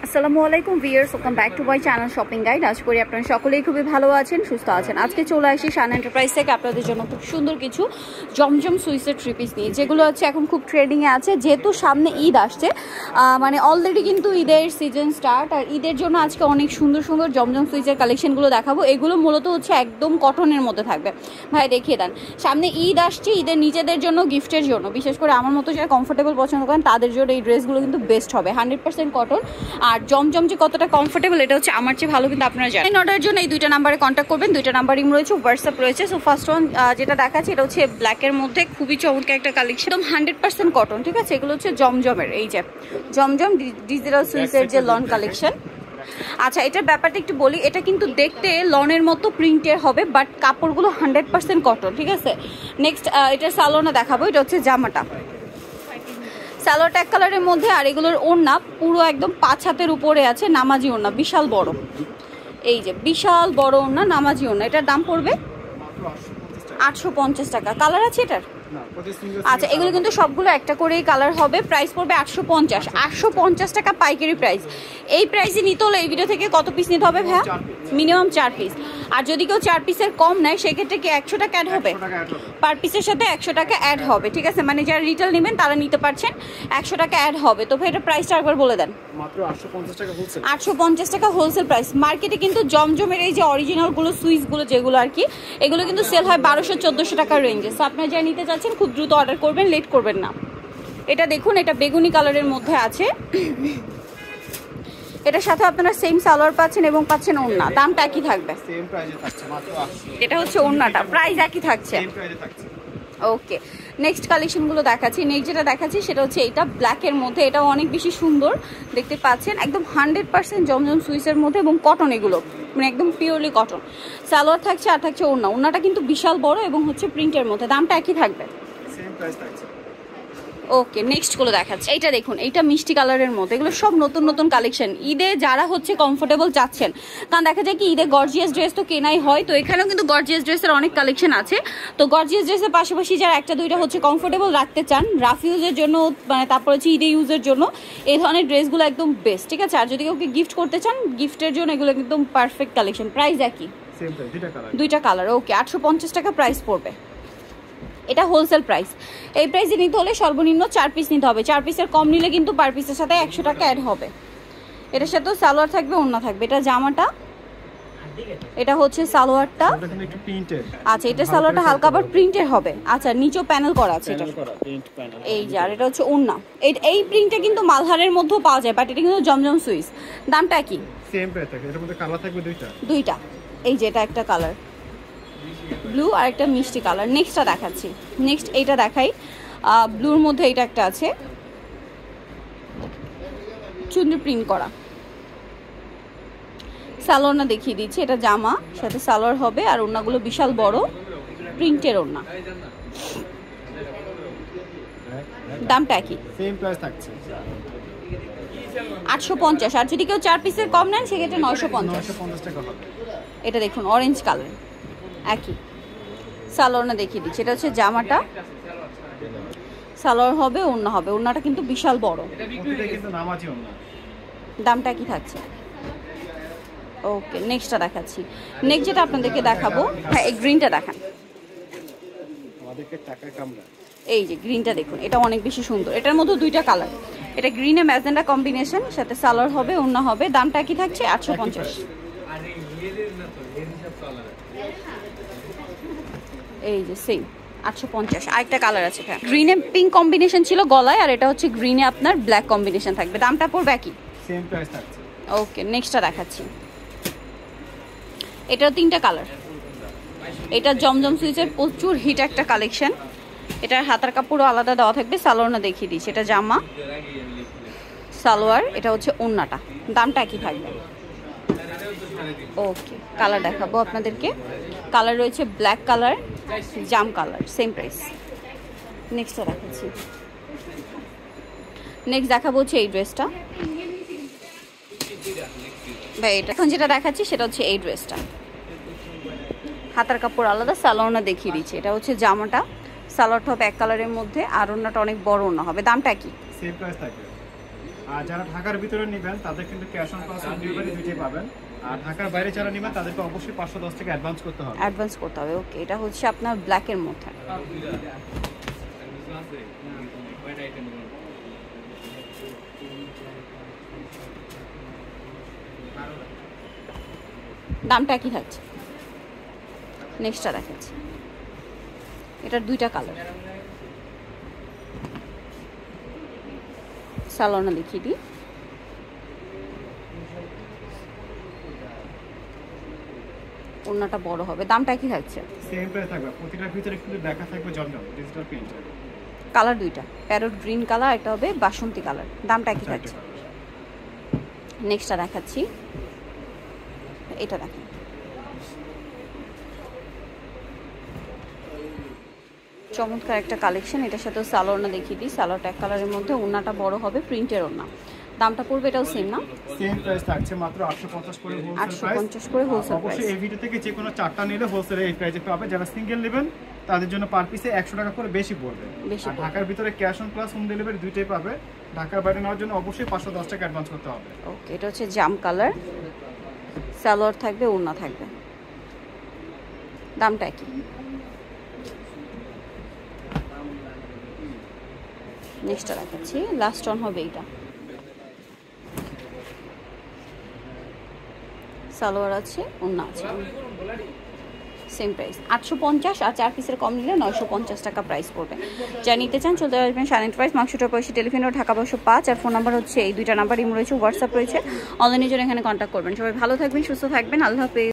আসসালামু আলাইকুম viewers, welcome back to my channel shopping guide. আশা করি আপনারা সকলেই খুবই ভালো আছেন, সুস্থ আছেন। আজকে চলে আসি শান এন্টারপ্রাইজ থেকে আপনাদের জন্য খুব সুন্দর কিছু জমজম সুইসের থ্রি পিস নিয়ে, যেগুলো হচ্ছে এখন খুব ট্রেন্ডিংয়ে আছে। যেহেতু সামনে ঈদ আসছে, মানে অলরেডি কিন্তু ঈদের সিজন স্টার্ট, আর ঈদের জন্য আজকে অনেক সুন্দর সুন্দর জমজম সুইসের কালেকশনগুলো দেখাবো। এগুলো মূলত হচ্ছে একদম কটনের মধ্যে থাকবে। ভাই দেখিয়ে দেন, সামনে ঈদ আসছে, ঈদের নিজেদের জন্য, গিফটের জন্য, বিশেষ করে আমার মতো যারা কমফোর্টেবল পছন্দ করেন তাদের জন্য এই ড্রেসগুলো কিন্তু বেস্ট হবে। 100% কটন। আর জমজম যে কতটা কমফোর্টেবল এটা হচ্ছে আমার চেয়ে ভালো কিন্তু আপনারা জানেন। অর্ডারের জন্য এই দুইটা নাম্বারে কন্ট্যাক্ট করবেন। দুইটা নাম্বারিং রয়েছে, হোয়াটসঅ্যাপ রয়েছে। সো ফার্স্ট ওয়ান যেটা দেখাচ্ছি এটা হচ্ছে ব্ল্যাকের মধ্যে খুবই চমৎকার একটা কালেকশন, একদম 100% কটন, ঠিক আছে। এগুলো হচ্ছে জমজমের, এই যে জমজম ডিজিটাল সুইসের যে লন কালেকশন। আচ্ছা, এটার ব্যাপারটা একটু বলি, এটা কিন্তু দেখতে লনের মতো প্রিন্টের হবে, বাট কাপড়গুলো 100% কটন, ঠিক আছে। নেক্সট এটার সালোয়ারটা দেখাবো। এটা হচ্ছে জামাটা, সালোয়ারটা এক কালারের মধ্যে, আর এগুলোর ওড়না পুরো একদম 5 হাতের উপরে আছে, নামাজি ওড়না, বিশাল বড়, এই যে বিশাল বড় ওড়না, নামাজি ওড়না। এটার দাম পড়বে 850 টাকা। কালার আছে এটার? আচ্ছা, এগুলো কিন্তু সবগুলো একটা করেই কালার হবে। প্রাইস পড়বে 850 টাকা পাইকারি প্রাইস। এই প্রাইসে নিতে হলে এই ভিডিও থেকে কত পিস নিতে হবে ভাইয়া? Minimum 4 piece. আর যদি কেউ 4 পিসের কম নেয় সেক্ষেত্রে কি 100 টাকা অ্যাড হবে? পার পিসের সাথে 100 টাকা অ্যাড হবে, ঠিক আছে। মানে যারা রিটেল নেবেন তারা নিতে পারছেন, 100 টাকা অ্যাড হবে। তো ভাই এটা প্রাইসটা একবার বলে দেন। মাত্র 850 টাকা হোলসেল। 850 টাকা হোলসেল প্রাইস। মার্কেটে কিন্তু জমজমের এই যে অরিজিনালগুলো সুইসগুলো যেগুলো আর কি, এগুলো কিন্তু সেল হয় 1200-1400 টাকার রেঞ্জে। সো আপনারা যা নিতে চাচ্ছেন খুব দ্রুত অর্ডার করবেন, লেট করবেন না। এটা দেখুন, এটা বেগুনি কালারের মধ্যে আছে। এটার সাথে আপনারা সেম সালোয়ার পাচ্ছেন এবং পাচ্ছেন ওড়না। দামটা একই থাকবে, সেম প্রাইসে থাকছে মাত্র 800। এটা হচ্ছে ওড়নাটা, প্রাইস একই থাকছে, সেম প্রাইসে থাকছে। ওকে। নেক্সট কালেকশনগুলো দেখাচ্ছি। নেক্সট যেটা দেখাচ্ছি সেটা হচ্ছে এইটা ব্ল্যাকের মধ্যে। এটাও অনেক বেশি সুন্দর, দেখতে পাচ্ছেন একদম 100% জমজম সুইসের মধ্যে এবং কটন, এগুলো মানে একদম পিওরলি কটন। সালোয়ার থাকছে আর থাকছে ওড়না। ওড়নাটা কিন্তু বিশাল বড় এবং হচ্ছে প্রিন্টের মধ্যে। দামটা একই থাকবে, সেম প্রাইস থাকছে। ওকে। নেক্সটগুলো দেখাচ্ছি। এইটা দেখুন, এইটা মিষ্টি কালারের মধ্যে। এগুলো সব নতুন নতুন কালেকশন, ঈদে যারা হচ্ছে কমফোর্টেবল চাচ্ছেন। কারণ দেখা যায় কি ঈদে গর্জিয়াস ড্রেস তো কেনাই হয়, তো এখানেও কিন্তু গর্জিয়াস ড্রেসের অনেক কালেকশন আছে। তো গর্জিয়াস ড্রেসের পাশাপাশি যারা একটা দুইটা হচ্ছে কমফোর্টেবল রাখতে চান রাফ ইউজের জন্য, মানে তারপর হচ্ছে ঈদে ইউজের জন্য, এই ধরনের ড্রেসগুলো একদম বেস্ট, ঠিক আছে। আর যদি কাউকে গিফট করতে চান, গিফটের জন্য এগুলো একদম পারফেক্ট কালেকশন। প্রাইস একই, সেম প্রাইস, দুইটা কালার, ওকে। 850 টাকা প্রাইস পড়বে। এটা হোলসেল প্রাইস। এই প্রাইসে নিতে হলে সর্বনিম্ন 4 পিস নিতে হবে। 4 পিসের কম নিলে কিন্তু পার পিসের সাথে 100 টাকা অ্যাড হবে। এটার সাথেও সালোয়ার থাকবে, ওড়না থাকবে। এটা জামাটা, এটা হচ্ছে সালোয়ারটা। আচ্ছা, এটা সালোয়ারটা হালকা আবার প্রিন্টের হবে। আচ্ছা, নিচেও প্যানেল করা আছে এটা, এই যে। আর এটা হচ্ছে ওড়না। এই প্রিন্টটা কিন্তু মালহারের মধ্যেও পাওয়া যায়, বাট এটা কিন্তু জমজম সুইস। দামটা কি? সেম প্রাইস থাকবে। এর মধ্যে কালার থাকবে দুইটা। এই যে এটা একটা কালার ব্লু আর একটা মিষ্টি কালার। নেক্সটটা দেখাচ্ছি। নেক্সট এইটা দেখাই, ব্লুর মধ্যে এইটা একটা আছে, চুনরি প্রিন্ট করা। সালোয়ারটা দেখিয়ে দিচ্ছি। এটা জামা, সাথে সালোয়ার হবে, আর ওড়নাগুলো বিশাল বড় প্রিন্টের ওড়না। দামটা কি? সেম প্রাইস থাকছে 850। আর যদি কেউ 4 পিসের কম নেন সেক্ষেত্রে 950 টাকা হবে। এটা দেখুন অরেঞ্জ কালার, একই। সালোয়ারটা দেখিয়ে দিচ্ছি। এটা হচ্ছে জামাটা, সালোয়ার হবে, ওড়না হবে। ওড়নাটা কিন্তু বিশাল বড়, দামটা কি থাকছে? ওকে, নেক্সটটা দেখাচ্ছি। নেক্সট যেটা আপনাদেরকে দেখাবো, হ্যাঁ এই গ্রিনটা দেখান। এই যে গ্রিনটা দেখুন, এটা অনেক বেশি সুন্দর। এটার মধ্যে দুইটা কালার, এটা গ্রিনে ম্যাজেন্ডা কম্বিনেশন, সাথে সালোয়ার হবে, ওড়না হবে। দামটা কি থাকছে? 850। এই যে সেম 850। আরেকটা কালার আছে, গ্রিনে পিঙ্ক কম্বিনেশন ছিল গলায়, আর এটা হচ্ছে গ্রিনে আপনার ব্ল্যাক কম্বিনেশন থাকবে। দামটা পড়বে কি? সেম প্রাইস থাকছে। ওকে, নেক্সটটা দেখাচ্ছি। এটাও 3টা কালার। এটা জমজম সুইচের প্রচুর হিট একটা কালেকশন। এটার হাতার কাপড়ও আলাদা দেওয়া থাকবে। সালোয়ারটা দেখিয়ে দিচ্ছি। এটা জামা, সালোয়ার, এটা হচ্ছে ওড়নাটা। দামটা একই থাকবে। ওকে, কালার দেখাবো আপনাদেরকে। কালার রয়েছে ব্ল্যাক কালার, জাম কালার, সেম প্রাইস। নেক্সটটা দেখাচ্ছি। নেক্সট দেখাবো হচ্ছে এই ড্রেসটা। ভাই এটা এখন যেটা দেখাচ্ছি সেটা হচ্ছে এই ড্রেসটা। হাতার কাপড় আলাদা, সালোয়ারটা দেখিয়ে দিচ্ছি। এটা হচ্ছে জামাটা, সালোয়ারটা হবে এক কালারের মধ্যে, আর ওড়নাটা অনেক বড় ওড়না হবে। দামটা কি? সেম প্রাইস থাকবে। আর যারা ঢাকার ভিতরে নেবেন তাদের কিন্তু cash on plus on delivery দুইটাই পাবেন। আর ঢাকার বাইরে যারা নেবেন তাদেরকে অবশ্যই 510 টাকা অ্যাডভান্স করতে হবে। অ্যাডভান্স করতে হবে। ওকে, এটা হচ্ছে আপনার ব্ল্যাকের মধ্যে। দামটা কি থাকছে? নেক্সটটা দেখাচ্ছি, এটার দুইটা কালার। সালোয়ারটা দেখিয়ে দিই। ওড়নাটা বড় হবে। দামটা কি থাকছে? সেম প্রাইস থাকবে। প্রতিটার ভিতরে কিন্তু দেখা থাকবে জমজম ডিজিটাল প্রিন্ট। কালার দুইটা, প্যারট গ্রিন কালার, একটা হবে বাসন্তী কালার। দামটা কি থাকছে? নেক্সটটা দেখাচ্ছি, এটা দেখেন। চমৎকার একটা কালেকশন। এটার সাথে সালোয়ারটা দেখিয়ে দিই। সালোয়ারটা এক কালারের মধ্যে, ওড়নাটা বড় হবে, প্রিন্টের ওড়না। দামটা পড়বে এটাও সেম না? সেম প্রাইস থাকছে, মাত্র 850 করে হোলসেল প্রাইস। 850 করে হোলসেল প্রাইস। অবশ্যই এই ভিডিও থেকে যে কোনো 4টা নিলে হোলসেলে এই প্রাইসে পাবে। যারা সিঙ্গেল নেবেন তাদের জন্য পার পিসে 100 টাকা করে বেশি পড়বে। আর ঢাকার ভিতরে cash on plus home delivery দুইটাই পাবে। ঢাকার বাইরে নেওয়ার জন্য অবশ্যই 510 টাকা অ্যাডভান্স করতে হবে। ওকে, এটা হচ্ছে জাম কালার, সালোয়ার থাকবে, ওড়না থাকবে। দামটা কি? নেক্সটটা দেখাচ্ছি, লাস্ট অন হবে এটা। সালোয়ার আছে, ওড়না আছে, সেম প্রাইস 850। আর 4 পিসের কম নিলে 950 টাকা প্রাইস পড়বে। যা নিতে চান চলে আসবেন শাইন প্রাইস, মার্কশোটা 85 টেলিফোন ও ঢাকা 505। আর ফোন নাম্বার হচ্ছে এই দুইটা নাম্বার, ইমো রয়েছে, হোয়াটসঅ্যাপ রয়েছে। অনলাইনের জন্য এখানে কন্ট্যাক্ট করবেন। সবাই ভালো থাকবেন, সুস্থ থাকবেন, আল্লাহ হাফেজ।